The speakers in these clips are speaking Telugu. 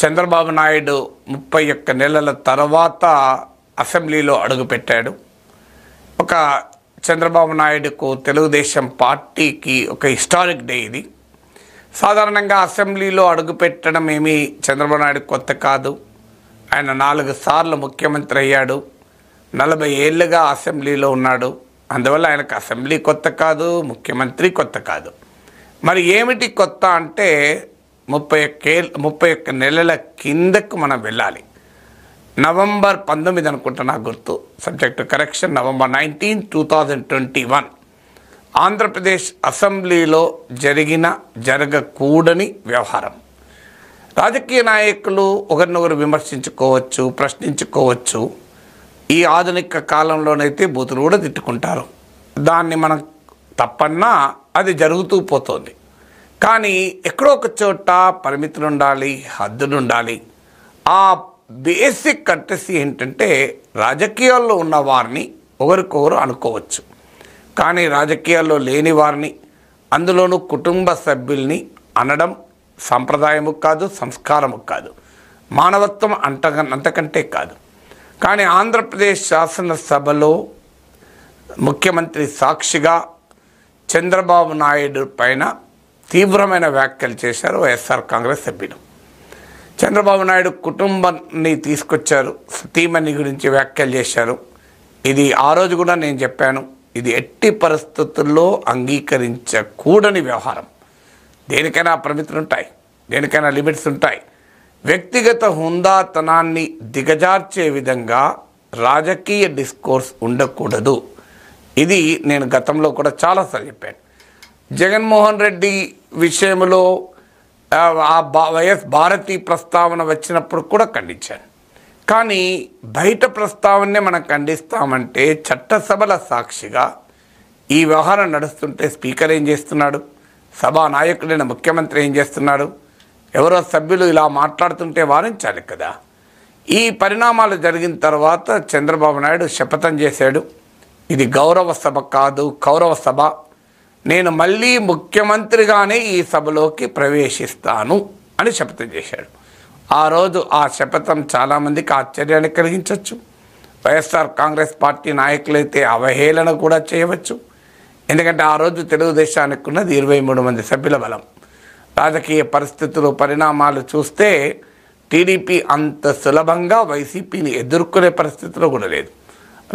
చంద్రబాబు నాయుడు 31 నెలల తర్వాత అసెంబ్లీలో అడుగుపెట్టాడు. ఒక చంద్రబాబు నాయుడుకు తెలుగుదేశం పార్టీకి ఒక హిస్టారిక్ డే ఇది. సాధారణంగా అసెంబ్లీలో అడుగుపెట్టడం ఏమీ చంద్రబాబు నాయుడు కొత్త కాదు. ఆయన 4 సార్లు ముఖ్యమంత్రి అయ్యాడు. 40 ఏళ్ళుగా అసెంబ్లీలో ఉన్నాడు. అందువల్ల ఆయనకు అసెంబ్లీ కొత్త కాదు, ముఖ్యమంత్రి కొత్త కాదు. మరి ఏమిటి కొత్త అంటే 31 నెలల కిందకు మనం వెళ్ళాలి. నవంబర్ 19 అనుకుంటా నాకు గుర్తు, సబ్జెక్టు కరెక్షన్, నవంబర్ 19, 2021 ఆంధ్రప్రదేశ్ అసెంబ్లీలో జరగకూడని వ్యవహారం. రాజకీయ నాయకులు ఒకరినొకరు విమర్శించుకోవచ్చు, ప్రశ్నించుకోవచ్చు. ఈ ఆధునిక కాలంలోనైతే బూతులు కూడా తిట్టుకుంటారు. దాన్ని మనం తప్పన్నా అది జరుగుతూ పోతుంది. కానీ ఎక్కడో ఒక చోట పరిమితులు ఉండాలి, హద్దులు ఉండాలి. ఆ బేసిక్ కర్టసీ ఏంటంటే రాజకీయాల్లో ఉన్న వారిని ఒకరికొకరు అనుకోవచ్చు, కానీ రాజకీయాల్లో లేని వారిని, అందులోనూ కుటుంబ సభ్యుల్ని అనడం సంప్రదాయము కాదు, సంస్కారము కాదు, మానవత్వం అంతకంటే కాదు. కానీ ఆంధ్రప్రదేశ్ శాసనసభలో ముఖ్యమంత్రి సాక్షిగా చంద్రబాబు నాయుడు పైన తీవ్రమైన వ్యాఖ్యలు చేశారు వైఎస్ఆర్ కాంగ్రెస్ సభ్యులు. చంద్రబాబు నాయుడు కుటుంబాన్ని తీసుకొచ్చారు, సతీమణి గురించి వ్యాఖ్యలు చేశారు. ఇది ఆ రోజు కూడా నేను చెప్పాను, ఇది ఎట్టి పరిస్థితుల్లో అంగీకరించకూడని వ్యవహారం. దేనికైనా పరిమితులు ఉంటాయి, దేనికైనా లిమిట్స్ ఉంటాయి. వ్యక్తిగత హుందాతనాన్ని దిగజార్చే విధంగా రాజకీయ డిస్కోర్స్ ఉండకూడదు. ఇది నేను గతంలో కూడా చాలాసార్లు చెప్పాను. జగన్మోహన్ రెడ్డి విషయంలో వైఎస్ భారతి ప్రస్తావన వచ్చినప్పుడు కూడా ఖండించాను. కానీ బయట ప్రస్తావనే మనం ఖండిస్తామంటే చట్టసభల సాక్షిగా ఈ వ్యవహారం నడుస్తుంటే స్పీకర్ ఏం చేస్తున్నాడు, సభా నాయకుడైన ముఖ్యమంత్రి ఏం చేస్తున్నాడు, ఎవరో సభ్యులు ఇలా మాట్లాడుతుంటే వారించాలి కదా. ఈ పరిణామాలు జరిగిన తర్వాత చంద్రబాబు నాయుడు శపథం చేశాడు. ఇది గౌరవ సభ కాదు, కౌరవ సభ. నేను మళ్ళీ ముఖ్యమంత్రిగానే ఈ సభలోకి ప్రవేశిస్తాను అని శపథం చేశాడు. ఆ రోజు ఆ శపథం చాలామందికి ఆశ్చర్యాన్ని కలిగించవచ్చు. వైఎస్ఆర్ కాంగ్రెస్ పార్టీ నాయకులైతే అవహేళన కూడా చేయవచ్చు. ఎందుకంటే ఆ రోజు తెలుగుదేశానికి ఉన్నది 23 మంది సభ్యుల బలం. రాజకీయ పరిస్థితులు, పరిణామాలు చూస్తే టీడీపీ అంత సులభంగా వైసీపీని ఎదుర్కొనే పరిస్థితిలో కూడా లేదు.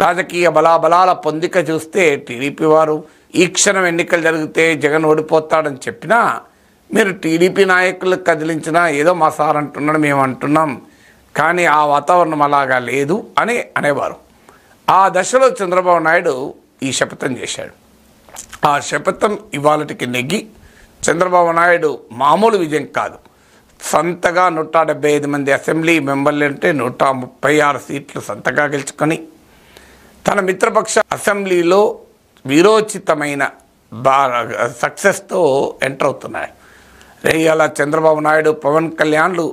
రాజకీయ బలాబలాల పొందిక చూస్తే టీడీపీ వారు ఈ క్షణం ఎన్నికలు జరిగితే జగన్ ఓడిపోతాడని చెప్పినా, మీరు టీడీపీ నాయకులు కదిలించినా ఏదో మా సార్ అంటున్నాడు, మేము అంటున్నాం, కానీ ఆ వాతావరణం అలాగా లేదు అని అనేవారు. ఆ దశలో చంద్రబాబు నాయుడు ఈ శపథం చేశాడు. ఆ శపథం ఇవాళటికి నెగ్గి చంద్రబాబు నాయుడు మామూలు విజయం కాదు, సొంతగా 175 మంది అసెంబ్లీ మెంబర్లు అంటే 136 సీట్లు సొంతగా గెలుచుకొని తన మిత్రపక్ష అసెంబ్లీలో వీరోచితమైన సక్సెస్తో ఎంటర్ అవుతున్నాయి. ఇవాళ చంద్రబాబు నాయుడు, పవన్ కళ్యాణ్లు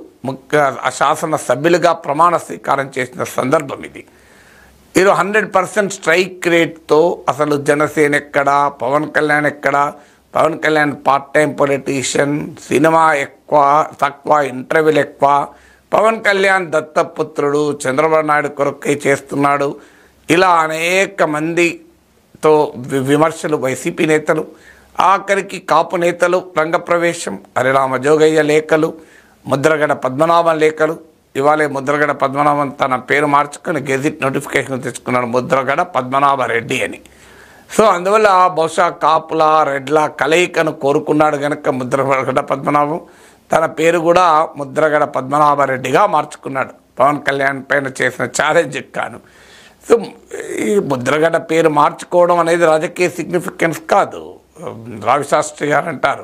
శాసన సభ్యులుగా ప్రమాణ స్వీకారం చేసిన సందర్భం ఇది. 100% స్ట్రైక్ రేట్తో అసలు జనసేన ఎక్కడా, పవన్ కళ్యాణ్ ఎక్కడా, Pawan Kalyan part time politician, cinema ఎక్కువ తక్కువ, ఇంటర్వ్యూలు ఎక్కువ, పవన్ కళ్యాణ్ దత్తపుత్రుడు, చంద్రబాబు నాయుడు కొరకే చేస్తున్నాడు, ఇలా అనేక మందితో విమర్శలు. వైసీపీ నేతలు, ఆఖరికి కాపు నేతలు రంగప్రవేశం, హరిరామ జోగయ్య లేఖలు, ముద్రగడ పద్మనాభం లేఖలు. ఇవాళే ముద్రగడ పద్మనాభం తన పేరు మార్చుకొని గెజిట్ నోటిఫికేషన్ తెచ్చుకున్నాడు, ముద్రగడ పద్మనాభరెడ్డి అని. సో అందువల్ల బహుశా కాపుల రెడ్ల కలయికను కోరుకున్నాడు కనుక ముద్రగడ పద్మనాభం తన పేరు కూడా ముద్రగడ పద్మనాభరెడ్డిగా మార్చుకున్నాడు, పవన్ కళ్యాణ్ పైన చేసిన ఛాలెంజ్ కాను. సో ఈ ముద్రగడ పేరు మార్చుకోవడం అనేది రాజకీయ సిగ్నిఫికెన్స్ కాదు. రావిశాస్త్రి గారు అంటారు,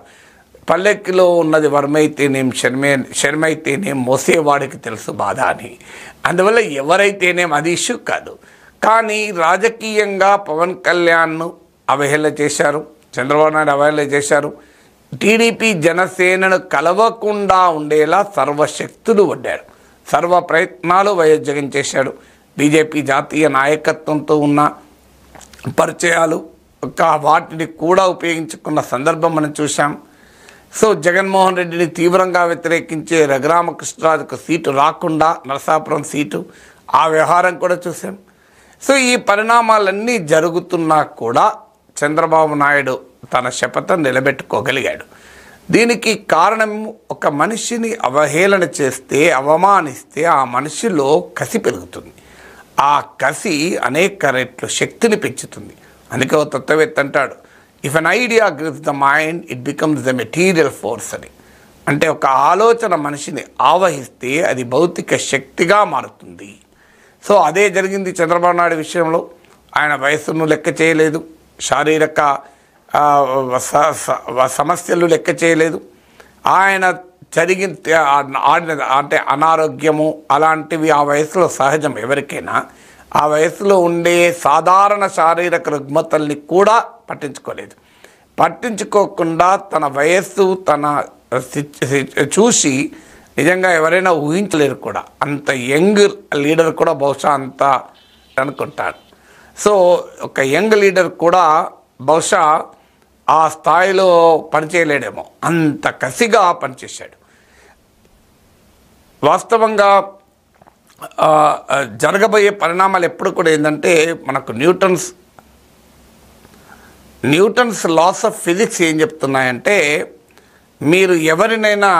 పల్లెక్కిలో ఉన్నది వర్మైతేనేం శర్మైతేనేం మోసేవాడికి తెలుసు బాధ అని. అందువల్ల ఎవరైతేనేం అది ఇష్యూ కాదు. కానీ రాజకీయంగా పవన్ కళ్యాణ్ను అవహేళన చేశారు, చంద్రబాబు నాయుడు అవహేళన చేశారు. టీడీపీ జనసేనను కలవకుండా ఉండేలా సర్వశక్తులు వడ్డారు, సర్వ ప్రయత్నాలు వైఎస్ జగన్ చేశాడు. బీజేపీ జాతీయ నాయకత్వంతో ఉన్న పరిచయాలు వాటిని కూడా ఉపయోగించుకున్న సందర్భం మనం చూసాం. సో జగన్మోహన్ రెడ్డిని తీవ్రంగా వ్యతిరేకించే రఘురామకృష్ణరాజుకు సీటు రాకుండా నరసాపురం సీటు, ఆ వ్యవహారం కూడా చూసాం. సో ఈ పరిణామాలన్నీ జరుగుతున్నా కూడా చంద్రబాబు నాయుడు తన శపథం నిలబెట్టుకోగలిగాడు. దీనికి కారణం, ఒక మనిషిని అవహేళన చేస్తే, అవమానిస్తే ఆ మనిషిలో కసి పెరుగుతుంది. ఆ కసి అనేక రెట్లు శక్తిని పెంచుతుంది. అందుకే ఒక తత్వవేత్త అంటాడు, if an idea grips the mind it becomes the material force అని. అంటే ఒక ఆలోచన మనిషిని ఆవహిస్తే అది భౌతిక శక్తిగా మారుతుంది. సో అదే జరిగింది చంద్రబాబు నాయుడు విషయంలో. ఆయన వయస్సును లెక్క చేయలేదు, శారీరక సమస్యలు లెక్క చేయలేదు. ఆయన అంటే అనారోగ్యము అలాంటివి ఆ వయసులో సహజం ఎవరికైనా. ఆ వయసులో ఉండే సాధారణ శారీరక రుగ్మతల్ని కూడా పట్టించుకోకుండా తన వయస్సు తన చూసి నిజంగా ఎవరైనా ఊహించలేరు కూడా. అంత యంగ్ లీడర్ కూడా బహుశా అంత అనుకుంటాడు. సో ఒక యంగ్ లీడర్ కూడా బహుశా ఆ స్థాయిలో పనిచేయలేడేమో, అంత కసిగా పనిచేశాడు. వాస్తవంగా జరగబోయే పరిణామాలు ఎప్పుడు కూడా ఏంటంటే, మనకు న్యూటన్స్ లాస్ ఆఫ్ ఫిజిక్స్ ఏం చెప్తున్నాయంటే, మీరు ఎవరినైనా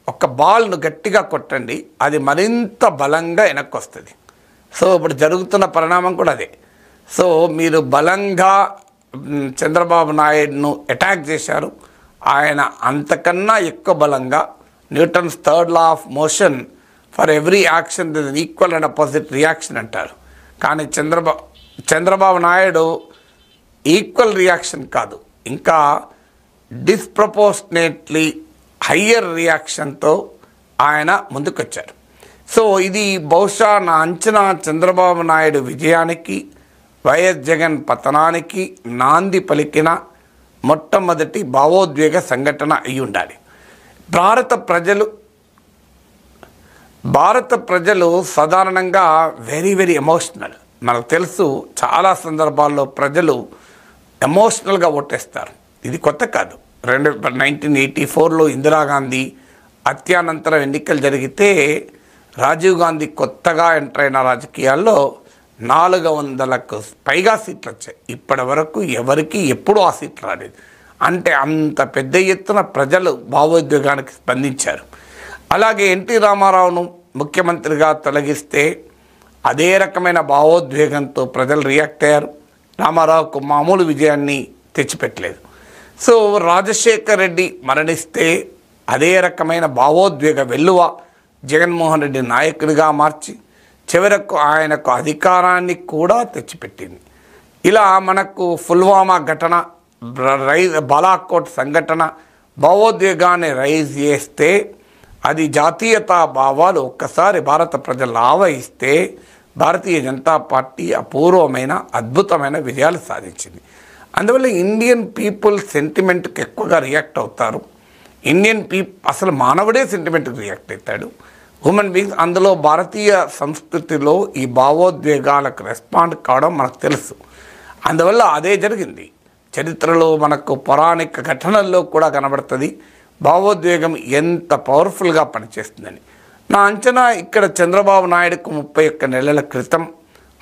ఒక బాల్ను గట్టిగా కొట్టండి, అది మరింత బలంగా వెనక్కి వస్తుంది. సో ఇప్పుడు జరుగుతున్న పరిణామం కూడా అదే. సో మీరు బలంగా చంద్రబాబు నాయుడును అటాక్ చేశారు, ఆయన అంతకన్నా ఎక్కువ బలంగా, Newton's third law of motion, for every action this equal and opposite reaction అంటారు. కానీ చంద్రబాబు నాయుడు ఈక్వల్ రియాక్షన్ కాదు, ఇంకా డిస్ప్రపోర్షనేట్లీ హయ్యర్ రియాక్షన్తో ఆయన ముందుకొచ్చారు. సో ఇది బహుశా నా అంచనా చంద్రబాబు నాయుడు విజయానికి, వైఎస్ జగన్ పతనానికి నాంది పలికిన మొట్టమొదటి భావోద్వేగ సంఘటన అయి ఉండాలి. భారత ప్రజలు సాధారణంగా వెరీ వెరీ ఎమోషనల్. మనకు తెలుసు, చాలా సందర్భాల్లో ప్రజలు ఎమోషనల్గా ఓటేస్తారు. ఇది కొత్త కాదు. 1984లో ఇందిరాగాంధీ హత్యానంతరం ఎన్నికలు జరిగితే రాజీవ్ గాంధీ కొత్తగా ఎంటర్ అయిన రాజకీయాల్లో 400కు పైగా సీట్లు వచ్చాయి. ఇప్పటి వరకు ఎవరికి ఎప్పుడూ ఆ సీట్లు రాలేదు. అంటే అంత పెద్ద ఎత్తున ప్రజలు భావోద్వేగానికి స్పందించారు. అలాగే ఎన్టీ రామారావును ముఖ్యమంత్రిగా తొలగిస్తే అదే రకమైన భావోద్వేగంతో ప్రజలు రియాక్ట్ అయ్యారు. రామారావుకు మామూలు విజయాన్ని తెచ్చిపెట్టలేదు. సో రాజశేఖర్ రెడ్డి మరణిస్తే అదే రకమైన భావోద్వేగ వెల్లువ జగన్మోహన్ రెడ్డి నాయకుడిగా మార్చి చివరకు ఆయనకు అధికారాన్ని కూడా తెచ్చిపెట్టింది. ఇలా మనకు పుల్వామా ఘటన, బాలాకోట్ సంఘటన భావోద్వేగాన్ని రైజ్ చేస్తే, అది జాతీయతా భావాలు ఒక్కసారి భారత ప్రజలు ఆవహిస్తే భారతీయ జనతా పార్టీ అపూర్వమైన అద్భుతమైన విజయాలు సాధించింది. అందువల్ల ఇండియన్ పీపుల్ సెంటిమెంట్కి ఎక్కువగా రియాక్ట్ అవుతారు. అసలు మానవుడే సెంటిమెంట్కి రియాక్ట్ అవుతాడు, హ్యూమన్ బీయింగ్స్. అందులో భారతీయ సంస్కృతిలో ఈ భావోద్వేగాలకు రెస్పాండ్ కావడం మనకు తెలుసు. అందువల్ల అదే జరిగింది. చరిత్రలో మనకు పౌరాణిక ఘటనల్లో కూడా కనబడుతుంది భావోద్వేగం ఎంత పవర్ఫుల్గా పనిచేస్తుందని. నా అంచనా ఇక్కడ చంద్రబాబు నాయుడుకు 31 నెలల క్రితం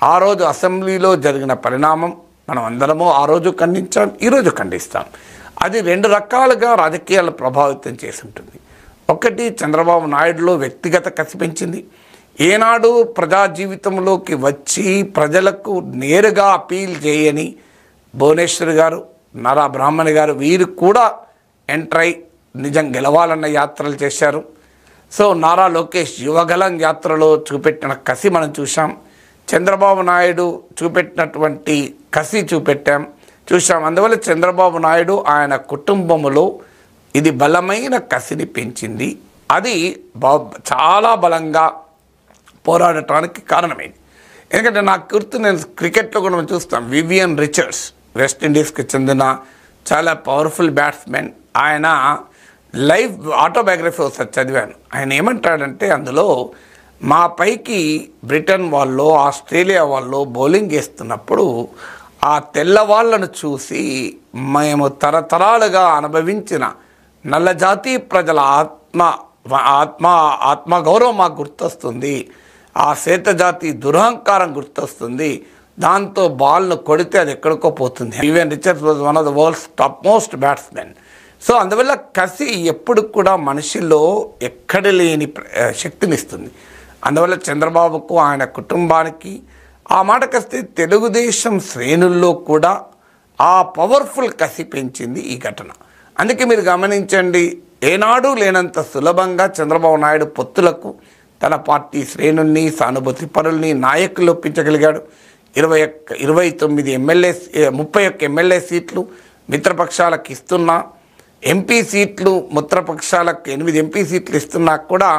ఆ రోజు అసెంబ్లీలో జరిగిన పరిణామం మనం అందరము ఆ రోజు ఖండించాం, ఈరోజు ఖండిస్తాం. అది 2 రకాలుగా రాజకీయాలు ప్రభావితం చేసి ఉంటుంది. ఒకటి, చంద్రబాబు నాయుడులో వ్యక్తిగత కసి పెంచింది. ఏనాడు ప్రజా జీవితంలోకి వచ్చి ప్రజలకు నేరుగా అపీల్ చేయని భువనేశ్వర్ గారు, నారా బ్రాహ్మణి గారు, వీరు కూడా ఎంటర్ అయి నిజం గెలవాలన్న యాత్రలు చేశారు. సో నారా లోకేష్ యువగలం యాత్రలో చూపెట్టిన కసి మనం చూసాం. చంద్రబాబు నాయుడు చూపెట్టినటువంటి కసి చూసాం. అందువల్ల చంద్రబాబు నాయుడు ఆయన కుటుంబములో ఇది బలమైన కసిని పెంచింది. అది చాలా బలంగా పోరాడటానికి కారణమైంది. ఎందుకంటే నాకు గుర్తు, నేను క్రికెట్లో కూడా మనం చూస్తాం, వివియన్ రిచర్డ్స్ వెస్టిండీస్కి చెందిన చాలా పవర్ఫుల్ బ్యాట్స్మెన్. ఆయన లైఫ్ ఆటోబయోగ్రఫీ ఒకసారి చదివాను. ఆయన ఏమంటాడంటే, అందులో మా పైకి బ్రిటన్ వాళ్ళు, ఆస్ట్రేలియా వాళ్ళు బౌలింగ్ వేస్తున్నప్పుడు ఆ తెల్లవాళ్ళను చూసి మేము తరతరాలుగా అనుభవించిన నల్లజాతి ప్రజల ఆత్మగౌరవం మాకు గుర్తొస్తుంది, ఆ శ్వేతజాతి దురహంకారం గుర్తొస్తుంది, దాంతో బాల్ను కొడితే అది ఎక్కడికో పోతుంది. Even Richards was one of the world's top most batsmen. So అందువల్ల కసి ఎప్పుడు కూడా మనిషిలో ఎక్కడ లేని శక్తినిస్తుంది. అందువల్ల చంద్రబాబుకు ఆయన కుటుంబానికి ఆ మాటకొస్తే తెలుగుదేశం శ్రేణుల్లో కూడా ఆ పవర్ఫుల్ కసి పెంచింది ఈ ఘటన. అందుకే మీరు గమనించండి, ఏనాడు లేనంత సులభంగా చంద్రబాబు నాయుడు పొత్తులకు తన పార్టీ శ్రేణుల్ని, సానుభూతి పరుల్ని, నాయకులు ఒప్పించగలిగాడు. 29 ఎమ్మెల్యే 31 ఎమ్మెల్యే సీట్లు మిత్రపక్షాలకు ఇస్తున్నా, ఎంపీ సీట్లు మిత్రపక్షాలకు 8 ఎంపీ సీట్లు ఇస్తున్నా కూడా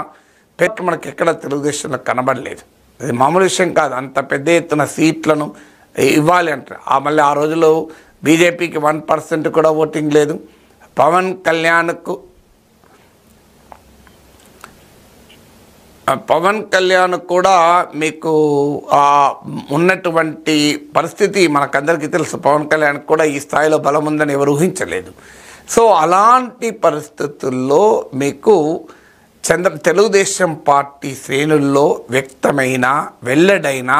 మనకి ఎక్కడ తెలుగుదేశంలో కనబడలేదు. అది మామూలు విషయం కాదు, అంత పెద్ద ఎత్తున సీట్లను ఇవ్వాలి అంటారు. మళ్ళీ ఆ రోజులో బీజేపీకి 1% కూడా ఓటింగ్ లేదు. పవన్ కళ్యాణ్ కూడా మీకు ఉన్నటువంటి పరిస్థితి మనకందరికీ తెలుసు. పవన్ కళ్యాణ్ కూడా ఈ స్థాయిలో బలం ఉందని ఎవరు ఊహించలేదు. సో అలాంటి పరిస్థితుల్లో మీకు తెలుగుదేశం పార్టీ శ్రేణుల్లో వ్యక్తమైన వెల్లడైన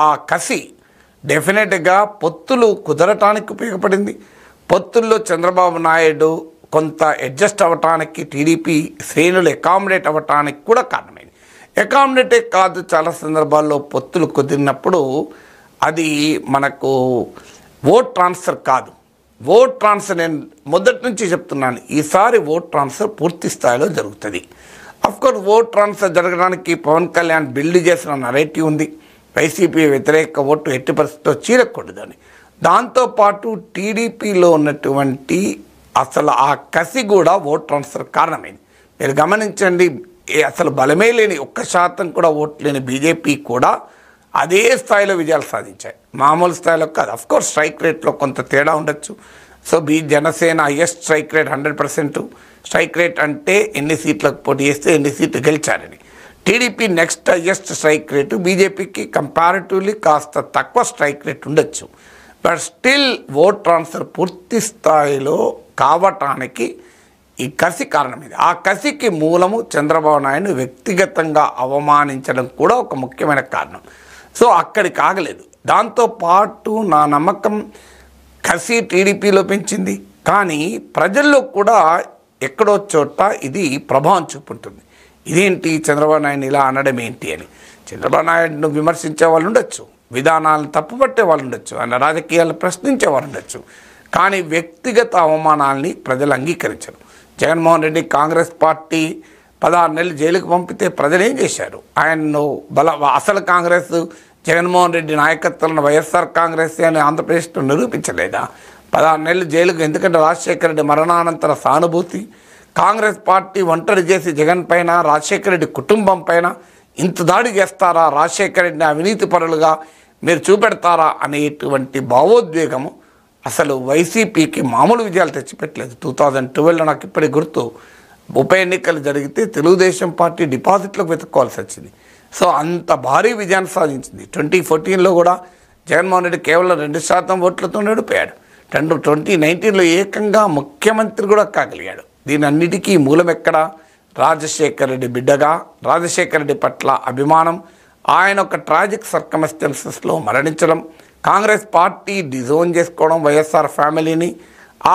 ఆ కసి డెఫినెట్గా పొత్తులు కుదరటానికి ఉపయోగపడింది. పొత్తుల్లో చంద్రబాబు నాయుడు కొంత అడ్జస్ట్ అవ్వటానికి, టీడీపీ శ్రేణులు అకామిడేట్ అవ్వటానికి కూడా కారణమైంది. అకామిడేటే కాదు, చాలా సందర్భాల్లో పొత్తులు కుదిరినప్పుడు అది మనకు ఓట్ ట్రాన్స్ఫర్ కాదు. ఓట్ ట్రాన్స్ఫర్ నేను మొదటి నుంచి చెప్తున్నాను, ఈసారి ఓట్ ట్రాన్స్ఫర్ పూర్తి స్థాయిలో జరుగుతుంది. అఫ్కోర్స్ ఓట్ ట్రాన్స్ఫర్ జరగడానికి పవన్ కళ్యాణ్ బిల్డ్ చేసిన నరేటివ్ ఉంది, వైసీపీ వ్యతిరేక ఓటు ఎట్టి పరిస్థితిలో చీరకూడదని. దాంతోపాటు టీడీపీలో ఉన్నటువంటి అసలు ఆ కసి కూడా ఓట్ ట్రాన్స్ఫర్ కారణమైంది. మీరు గమనించండి, అసలు బలమే లేని 1% కూడా ఓట్లు లేని బీజేపీ కూడా అదే స్థాయిలో విజయాలు సాధించాయి, మామూలు స్థాయిలో కాదు. అఫ్కోర్స్ స్ట్రైక్ రేట్లో కొంత తేడా ఉండొచ్చు. So Janasena highest strike rate 100%. Strike rate అంటే ఎన్ని సీట్లకు పోటీ చేస్తే ఎన్ని సీట్లు గెలిచారని. TDP next highest strike rate, బీజేపీకి కంపారిటివ్లీ కాస్త తక్కువ స్ట్రైక్ రేట్ ఉండొచ్చు. బట్ స్టిల్ ఓట్ ట్రాన్స్ఫర్ పూర్తి స్థాయిలో కావటానికి ఈ కసి కారణమైంది. ఆ కసికి మూలము చంద్రబాబు నాయుడు వ్యక్తిగతంగా అవమానించడం కూడా ఒక ముఖ్యమైన కారణం. సో అక్కడికి ఆగలేదు. దాంతోపాటు నా నమ్మకం కసి టీడీపీలో పెంచింది, కానీ ప్రజల్లో కూడా ఎక్కడో చోట ఇది ప్రభావం చూపుంటుంది. ఇదేంటి చంద్రబాబు నాయుడు ఇలా అనడం ఏంటి అని. చంద్రబాబు నాయుడును విమర్శించే వాళ్ళు ఉండొచ్చు, విధానాలను తప్పుపట్టే వాళ్ళు ఉండొచ్చు, ఆయన రాజకీయాలను ప్రశ్నించే వాళ్ళు ఉండొచ్చు, కానీ వ్యక్తిగత అవమానాల్ని ప్రజలు అంగీకరించరు. జగన్మోహన్ రెడ్డి కాంగ్రెస్ పార్టీ 16 నెలలు జైలుకు పంపితే ప్రజలు ఏం చేశారు? ఆయన్ను అసలు కాంగ్రెస్ జగన్మోహన్ రెడ్డి నాయకత్వంలో వైఎస్ఆర్ కాంగ్రెస్ అని ఆంధ్రప్రదేశ్లో నిరూపించలేదా? 16 నెలలు జైలుకు. ఎందుకంటే రాజశేఖర రెడ్డి మరణానంతర సానుభూతి, కాంగ్రెస్ పార్టీ ఒంటరి చేసి జగన్ పైన, రాజశేఖర రెడ్డి కుటుంబం పైన ఇంత దాడి చేస్తారా, రాజశేఖర రెడ్డిని అవినీతి పరులుగా మీరు చూపెడతారా అనేటువంటి భావోద్వేగము అసలు వైసీపీకి మామూలు విజయాలు తెచ్చిపెట్టలేదు. 2012లో నాకు ఇప్పటికి గుర్తు, ఉప ఎన్నికలు జరిగితే తెలుగుదేశం పార్టీ డిపాజిట్లకు వెతుక్కోవాల్సి వచ్చింది. సో అంత భారీ విజయాన్ని సాధించింది. 2014లో కూడా జగన్మోహన్ రెడ్డి కేవలం 2% ఓట్లతో ఓడిపోయాడు. 2019లో ఏకంగా ముఖ్యమంత్రి కూడా కాగలిగాడు. దీని అన్నిటికీ మూలం ఎక్కడ? రాజశేఖర రెడ్డి బిడ్డగా, రాజశేఖర రెడ్డి పట్ల అభిమానం, ఆయన ఒక ట్రాజిక్ సర్కమ్స్టెన్సెస్లో మరణించడం, కాంగ్రెస్ పార్టీ డిజోన్ చేసుకోవడం వైఎస్ఆర్ ఫ్యామిలీని,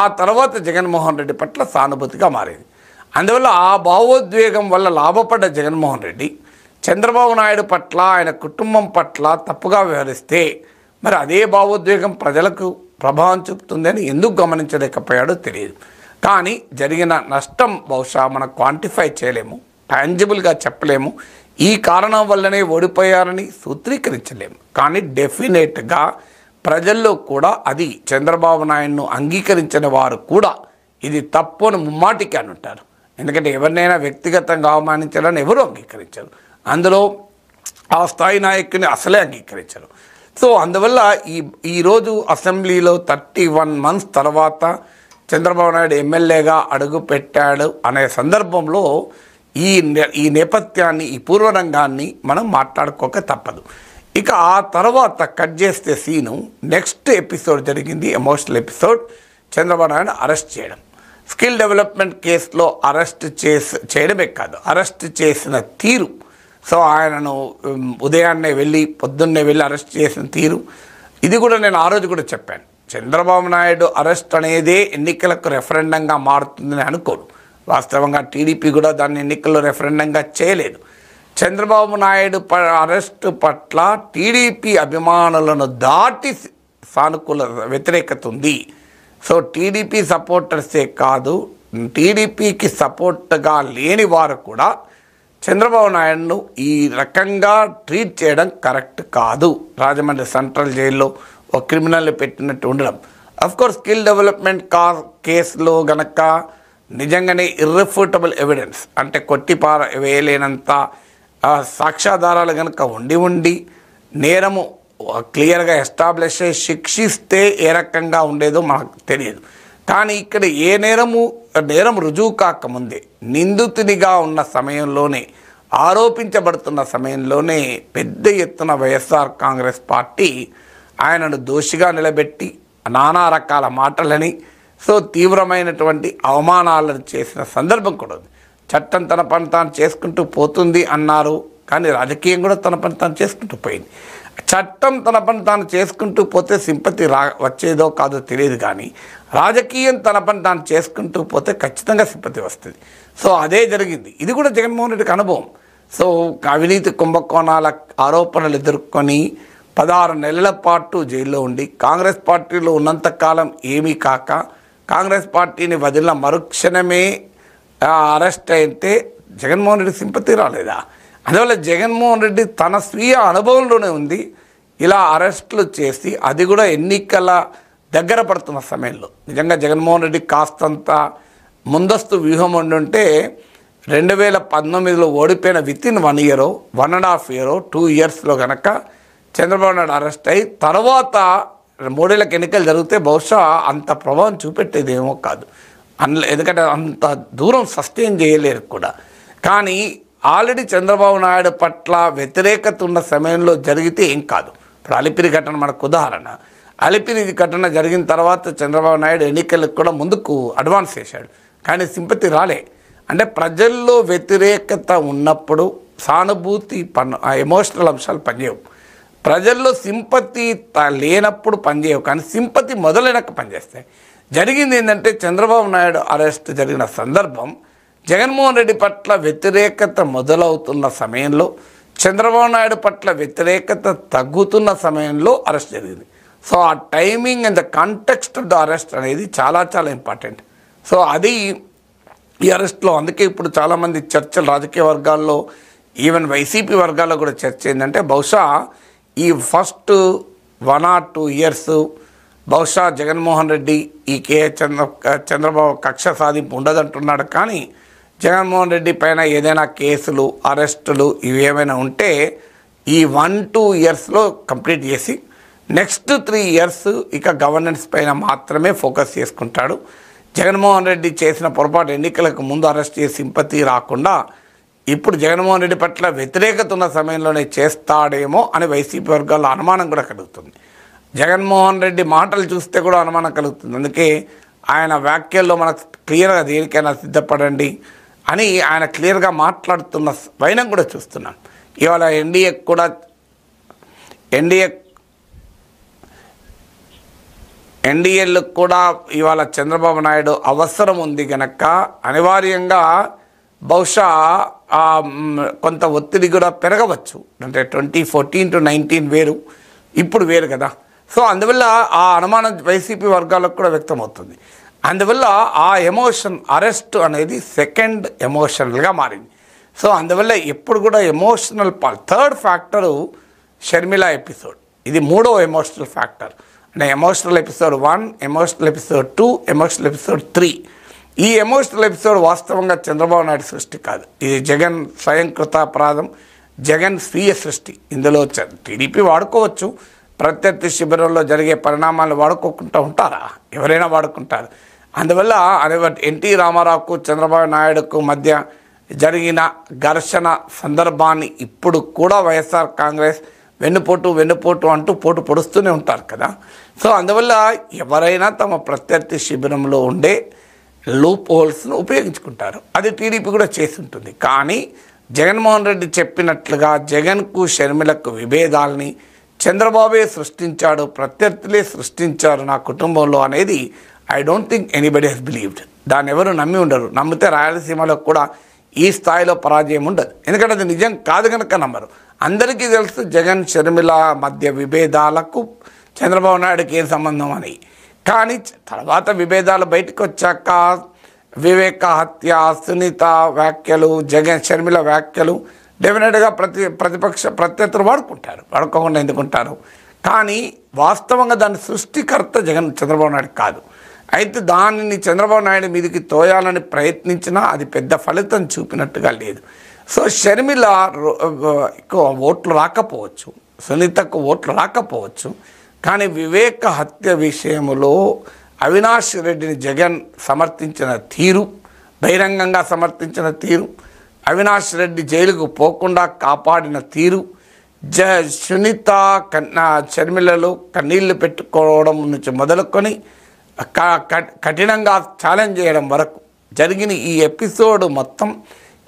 ఆ తర్వాత జగన్మోహన్ రెడ్డి పట్ల సానుభూతిగా మారింది. అందువల్ల ఆ భావోద్వేగం వల్ల లాభపడ్డ జగన్మోహన్ రెడ్డి చంద్రబాబు నాయుడు పట్ల, ఆయన కుటుంబం పట్ల తప్పుగా వ్యవహరిస్తే మరి అదే భావోద్వేగం ప్రజలకు ప్రభావం చూపుతుందని ఎందుకు గమనించలేకపోయాడో తెలియదు. కానీ జరిగిన నష్టం బహుశా మనం క్వాంటిఫై చేయలేము, టాంజిబుల్గా చెప్పలేము. ఈ కారణం వల్లనే ఓడిపోయారని సూత్రీకరించలేము. కానీ డెఫినెట్గా ప్రజల్లో కూడా అది చంద్రబాబు నాయుడును అంగీకరించిన వారు కూడా ఇది తప్పు అని ముమ్మాటికి అని ఉంటారు. ఎందుకంటే ఎవరినైనా వ్యక్తిగతంగా అవమానించాలని ఎవరు అంగీకరించరు, అందులో ఆ స్థాయి నాయకుని అసలే అంగీకరించరు. సో అందువల్ల ఈరోజు అసెంబ్లీలో 31 months తర్వాత చంద్రబాబు నాయుడు ఎమ్మెల్యేగా అడుగు పెట్టాడు అనే సందర్భంలో ఈ నేపథ్యాన్ని, ఈ పూర్వరంగాన్ని మనం మాట్లాడుకోక తప్పదు. ఇక ఆ తర్వాత కట్ చేస్తే సీను నెక్స్ట్ ఎపిసోడ్ జరిగింది, emotional episode, Chandrababu Naidu arrest చేయడం. స్కిల్ డెవలప్మెంట్ కేసులో అరెస్ట్ చేయడమే కాదు, అరెస్ట్ చేసిన తీరు. సో ఆయనను ఉదయాన్నే వెళ్ళి పొద్దున్నే వెళ్ళి అరెస్ట్ చేసిన తీరు, ఇది కూడా నేను ఆ రోజు కూడా చెప్పాను. చంద్రబాబు నాయుడు అరెస్ట్ అనేదే ఎన్నికలకు రెఫరెండంగా మారుతుందని అనుకోడు. వాస్తవంగా టీడీపీ కూడా దాన్ని ఎన్నికల్లో రెఫరెండంగా చేయలేదు. చంద్రబాబు నాయుడు అరెస్టు పట్ల టీడీపీ అభిమానులను దాటి సానుకూల వ్యతిరేకత ఉంది. సో టీడీపీ సపోర్టర్సే కాదు, టీడీపీకి సపోర్ట్గా లేని వారు కూడా చంద్రబాబు నాయుడును ఈ రకంగా ట్రీట్ చేయడం కరెక్ట్ కాదు. రాజమండ్రి సెంట్రల్ జైల్లో ఒక క్రిమినల్ని పెట్టినట్టు ఉండడం. అఫ్కోర్స్ స్కిల్ డెవలప్మెంట్ కేసులో గనక నిజంగానే ఇర్రిఫ్యూటబుల్ ఎవిడెన్స్ అంటే వేయలేనంత సాక్ష్యాధారాలు కనుక ఉండి నేరము క్లియర్గా ఎస్టాబ్లిష్ అయ్యి శిక్షిస్తే ఏ రకంగా ఉండేదో మనకు తెలియదు. కానీ ఇక్కడ నేరం రుజువు కాకముందే నిందితునిగా ఉన్న సమయంలోనే, ఆరోపించబడుతున్న సమయంలోనే పెద్ద ఎత్తున వైఎస్ఆర్ కాంగ్రెస్ పార్టీ ఆయనను దోషిగా నిలబెట్టి నానా రకాల మాటలని, సో తీవ్రమైనటువంటి అవమానాలను చేసిన సందర్భం కూడా ఉంది. చట్టం తన పని తాను చేసుకుంటూ పోతుంది అన్నారు, కానీ రాజకీయం కూడా తన పని తాను చేసుకుంటూ పోయింది. చట్టం తన పని తాను చేసుకుంటూ పోతే సింపతి వచ్చేదో కాదో తెలియదు, కానీ రాజకీయం తన పని తాను చేసుకుంటూ పోతే ఖచ్చితంగా సింపతి వస్తుంది. సో అదే జరిగింది. ఇది కూడా జగన్మోహన్ రెడ్డికి అనుభవం. సో అవినీతి కుంభకోణాల ఆరోపణలు ఎదుర్కొని 16 నెలల పాటు జైల్లో ఉండి కాంగ్రెస్ పార్టీలో ఉన్నంతకాలం ఏమీ కాక కాంగ్రెస్ పార్టీని వదిలిన మరుక్షణమే అరెస్ట్ అయితే జగన్మోహన్ రెడ్డి సింపతి రాలేదా? అందువల్ల జగన్మోహన్ రెడ్డి తన స్వీయ అనుభవంలోనే ఉంది ఇలా అరెస్టులు చేసి, అది కూడా ఎన్నికల దగ్గర పడుతున్న సమయంలో. నిజంగా జగన్మోహన్ రెడ్డి కాస్తంత ముందస్తు వ్యూహం ఉండుంటే 2019లో ఓడిపోయిన వితిన్ 1 year, 1.5 year, 2 yearsలో కనుక చంద్రబాబు నాయుడు అరెస్ట్ అయ్యి తర్వాత 3 ఏళ్ళకి ఎన్నికలు జరిగితే బహుశా అంత ప్రభావం చూపెట్టేదేమో కాదు. ఎందుకంటే అంత దూరం సస్టైన్ చేయలేరు కూడా. కానీ ఆల్రెడీ చంద్రబాబు నాయుడు పట్ల వ్యతిరేకత ఉన్న సమయంలో జరిగితే ఏం కాదు. ఇప్పుడు అలిపిరి ఘటన మనకు ఉదాహరణ. అలిపిరి ఘటన జరిగిన తర్వాత చంద్రబాబు నాయుడు ఎన్నికలకు కూడా ముందుకు అడ్వాన్స్ చేశాడు, కానీ సింపతి రాలే. అంటే ప్రజల్లో వ్యతిరేకత ఉన్నప్పుడు సానుభూతి ఎమోషనల్ అంశాలు పనిచేయవు. ప్రజల్లో సింపతి లేనప్పుడు పనిచేయవు, కానీ సింపతి మొదలైనాక పనిచేస్తాయి. జరిగింది ఏంటంటే చంద్రబాబు నాయుడు అరెస్ట్ జరిగిన సందర్భం జగన్మోహన్ రెడ్డి పట్ల వ్యతిరేకత మొదలవుతున్న సమయంలో, చంద్రబాబు నాయుడు పట్ల వ్యతిరేకత తగ్గుతున్న సమయంలో అరెస్ట్ జరిగింది. సో ఆ timing and the context of the arrest అనేది చాలా చాలా ఇంపార్టెంట్. సో అది ఈ అరెస్ట్లో, అందుకే ఇప్పుడు చాలామంది చర్చలు రాజకీయ వర్గాల్లో, ఈవెన్ వైసీపీ వర్గాల్లో కూడా చర్చ ఏంటంటే బహుశా ఈ ఫస్ట్ 1 or 2 years బహుశా జగన్మోహన్ రెడ్డి ఈ చంద్రబాబు కక్ష సాధింపు ఉండదంటున్నాడు. కానీ జగన్మోహన్ రెడ్డి పైన ఏదైనా కేసులు, అరెస్టులు ఇవి ఏమైనా ఉంటే ఈ 1-2 yearsలో కంప్లీట్ చేసి నెక్స్ట్ 3 years ఇక గవర్నెన్స్ పైన మాత్రమే ఫోకస్ చేసుకుంటాడు. జగన్మోహన్ రెడ్డి చేసిన పొరపాటు ఎన్నికలకు ముందు అరెస్ట్ చేసి సింపతి రాకుండా ఇప్పుడు జగన్మోహన్ రెడ్డి పట్ల వ్యతిరేకత ఉన్న సమయంలోనే చేస్తాడేమో అని వైసీపీ వర్గాల్లో అనుమానం కూడా కలుగుతుంది. జగన్మోహన్ రెడ్డి మాటలు చూస్తే కూడా అనుమానం కలుగుతుంది. అందుకే ఆయన వ్యాఖ్యల్లో మనకు క్లియర్గా దేనికైనా సిద్ధపడండి అని ఆయన క్లియర్గా మాట్లాడుతున్న వైనం కూడా చూస్తున్నాం. ఇవాళ ఎన్డీఏలకు కూడా ఇవాళ చంద్రబాబు నాయుడు అవసరం ఉంది కనుక అనివార్యంగా బహుశా కొంత ఒత్తిడి కూడా పెరగవచ్చు. అంటే 2014 to 2019 వేరు, ఇప్పుడు వేరు కదా. సో అందువల్ల ఆ అనుమానం వైసీపీ వర్గాలకు కూడా వ్యక్తమవుతుంది. అందువల్ల ఆ ఎమోషన్, అరెస్ట్ అనేది సెకండ్ ఎమోషనల్గా మారింది. సో అందువల్ల ఎప్పుడు కూడా emotional third factor Sharmila episode, ఇది 3వ ఎమోషనల్ ఫ్యాక్టర్. అంటే emotional episode 1, emotional episode 2, emotional episode 3. ఈ ఎమోషనల్ ఎపిసోడ్ వాస్తవంగా చంద్రబాబు నాయుడు సృష్టి కాదు, ఇది జగన్ స్వయంకృతాపరాధం, జగన్ స్వీయ సృష్టి. ఇందులో టీడీపీ వాడుకోవచ్చు, ప్రత్యర్థి శిబిరంలో జరిగే పరిణామాలను వాడుకోకుండా ఉంటారా? ఎవరైనా వాడుకుంటారు. అందువల్ల ఎన్టీ రామారావుకు చంద్రబాబు నాయుడుకు మధ్య జరిగిన ఘర్షణ సందర్భాన్ని ఇప్పుడు కూడా వైఎస్ఆర్ కాంగ్రెస్ వెన్నుపోటు అంటూ పోటు పొడుస్తూనే ఉంటారు కదా. సో అందువల్ల ఎవరైనా తమ ప్రత్యర్థి శిబిరంలో ఉండే లూప్ హోల్స్ను ఉపయోగించుకుంటారు. అది టీడీపీ కూడా చేస్తుంటుంది. కానీ జగన్మోహన్ రెడ్డి చెప్పినట్లుగా జగన్కు షర్మిలకు విభేదాలని చంద్రబాబే సృష్టించాడు, ప్రత్యర్థులే సృష్టించారు నా కుటుంబంలో అనేది I don't think anybody he's believed. దాన్ని ఎవరు నమ్మి ఉండరు. నమ్మితే రాయలసీమలో కూడా ఈ స్థాయిలో పరాజయం ఉండదు. ఎందుకంటే అది నిజం కాదు కనుక నమ్మరు. అందరికీ తెలుసు జగన్ షర్మిల మధ్య విభేదాలకు చంద్రబాబు నాయుడుకి ఏం సంబంధం అని. కానీ తర్వాత విభేదాలు బయటకు వచ్చాక వివేక హత్య, సునీత వ్యాఖ్యలు, జగన్ షర్మిల వ్యాఖ్యలు డెఫినెట్గా ప్రత్యర్థులు వాడుకోకుండా ఎందుకుంటారు. కానీ వాస్తవంగా దాని సృష్టికర్త చంద్రబాబు నాయుడు కాదు. అయితే దానిని చంద్రబాబు నాయుడు మీదకి తోయాలని ప్రయత్నించినా అది పెద్ద ఫలితం చూపినట్టుగా లేదు. సో షర్మిల ఎక్కువ ఓట్లు రాకపోవచ్చు, సునీతకు ఓట్లు రాకపోవచ్చు. కానీ వివేక హత్య విషయంలో అవినాష్ రెడ్డిని జగన్ సమర్థించిన తీరు, బహిరంగంగా సమర్థించిన తీరు, అవినాష్ రెడ్డి జైలుకు పోకుండా కాపాడిన తీరు, సునీత షర్మిలలో కన్నీళ్లు పెట్టుకోవడం నుంచి మొదలుకొని కఠినంగా ఛాలెంజ్ చేయడం వరకు జరిగిన ఈ ఎపిసోడ్ మొత్తం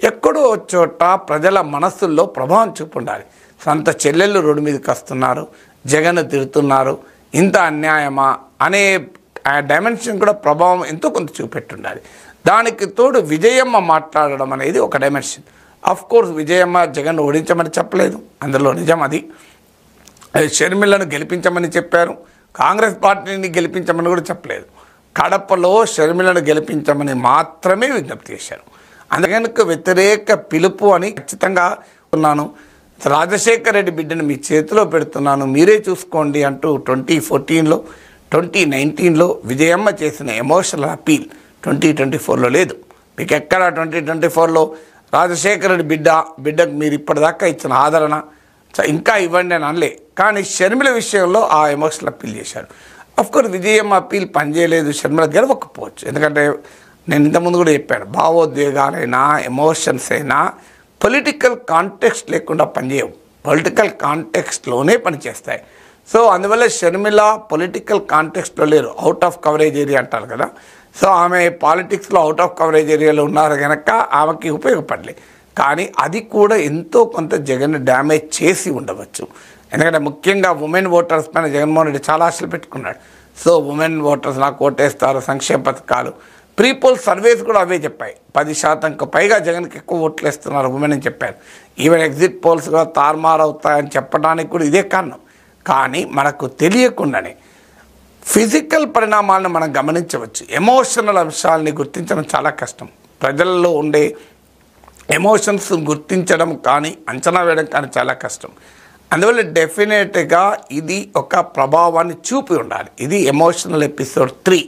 ఎక్కడో చోట ప్రజల మనస్సుల్లో ప్రభావం చూపుండాలి. సొంత చెల్లెళ్ళు రోడ్డు మీదకి వస్తున్నారు, జగన్ తిడుతున్నారు, ఇంత అన్యాయమా అనే డైమెన్షన్ కూడా ప్రభావం ఎంతో కొంత చూపెట్టుండాలి. దానికి తోడు విజయమ్మ మాట్లాడడం అనేది ఒక డైమెన్షన్. కోర్స్ విజయమ్మ జగన్ ఓడించమని చెప్పలేదు, అందులో నిజం అది. షర్మిలను గెలిపించమని చెప్పారు, కాంగ్రెస్ పార్టీని గెలిపించమని కూడా చెప్పలేదు. కడపలో షర్మిలను గెలిపించమని మాత్రమే విజ్ఞప్తి చేశారు. అందుకనుక వ్యతిరేక పిలుపు అని ఖచ్చితంగా ఉన్నాను. రాజశేఖర రెడ్డి బిడ్డను మీ చేతిలో పెడుతున్నాను, మీరే చూసుకోండి అంటూ 2014లో 2019లో విజయమ్మ చేసిన ఎమోషనల్ అపీల్ 2024లో లేదు. మీకు ఎక్కడ 2024లో రాజశేఖర రెడ్డి బిడ్డకు మీరు ఇప్పటిదాకా ఇచ్చిన ఆదరణ ఇంకా ఇవ్వండి అని అనలే. కానీ షర్మిల విషయంలో ఆ ఎమోషనల్ అపీల్ చేశారు. అఫ్కోర్స్ విజయమ్మ అపీల్ పనిచేయలేదు, షర్మిల గెలవకపోవచ్చు. ఎందుకంటే నేను ఇంతకుముందు కూడా చెప్పాను, భావోద్వేగాలైనా ఎమోషన్స్ అయినా పొలిటికల్ కాంటెక్స్ట్ లేకుండా పనిచేయవు, పొలిటికల్ కాంటెక్స్ట్లోనే పనిచేస్తాయి. సో అందువల్ల షర్మిల పొలిటికల్ కాంటెక్స్ట్లో లేరు, అవుట్ ఆఫ్ కవరేజ్ ఏరియా అంటారు కదా. సో ఆమె పాలిటిక్స్లో అవుట్ ఆఫ్ కవరేజ్ ఏరియాలో ఉన్నారు కనుక ఆమెకి ఉపయోగపడలేదు. కానీ అది కూడా ఎంతో కొంత జగన్ డ్యామేజ్ చేసి ఉండవచ్చు. ఎందుకంటే ముఖ్యంగా ఉమెన్ ఓటర్స్ పైన జగన్మోహన్ రెడ్డి చాలా ఆశలు పెట్టుకున్నాడు. సో ఉమెన్ ఓటర్స్ నాకు ఓటేస్తారు, సంక్షేమ పథకాలు, ప్రీపోల్ సర్వేస్ కూడా అవే చెప్పాయి. 10%కు పైగా జగన్కి ఎక్కువ ఓట్లు వేస్తున్నారు ఉమెన్ అని చెప్పారు. ఈవెన్ ఎగ్జిట్ పోల్స్ కూడా తారుమారవుతాయని చెప్పడానికి కూడా ఇదే కారణం. కానీ మనకు తెలియకుండానే ఫిజికల్ పరిణామాలను మనం గమనించవచ్చు, ఎమోషనల్ అంశాలని గుర్తించడం చాలా కష్టం. ప్రజల్లో ఉండే ఎమోషన్స్ గుర్తించడం కానీ అంచనా వేయడం కానీ చాలా కష్టం. అందువల్ల డెఫినెట్గా ఇది ఒక ప్రభావాన్ని చూపి ఉండాలి. ఇది ఎమోషనల్ ఎపిసోడ్ 3.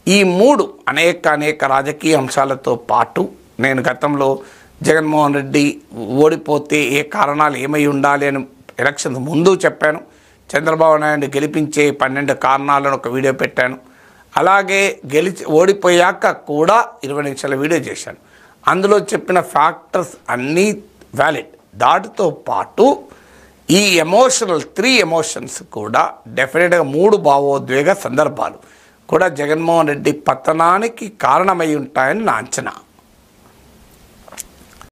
ఈ 3 అనేక రాజకీయ అంశాలతో పాటు నేను గతంలో జగన్మోహన్ రెడ్డి ఓడిపోతే ఏ కారణాలు ఏమై ఉండాలి అని ఎలక్షన్స్ ముందు చెప్పాను. చంద్రబాబు నాయుడు గెలిపించే 12 కారణాలను ఒక వీడియో పెట్టాను. అలాగే ఓడిపోయాక కూడా 20 నిమిషాల వీడియో చేశాను. అందులో చెప్పిన ఫ్యాక్టర్స్ అన్నీ వ్యాలిడ్. దాటితో పాటు ఈ 3 ఎమోషన్స్ కూడా డెఫినెట్గా 3 భావోద్వేగ సందర్భాలు కూడా జగన్మోహన్ రెడ్డి పతనానికి కారణమై ఉంటాయని నా అంచనా.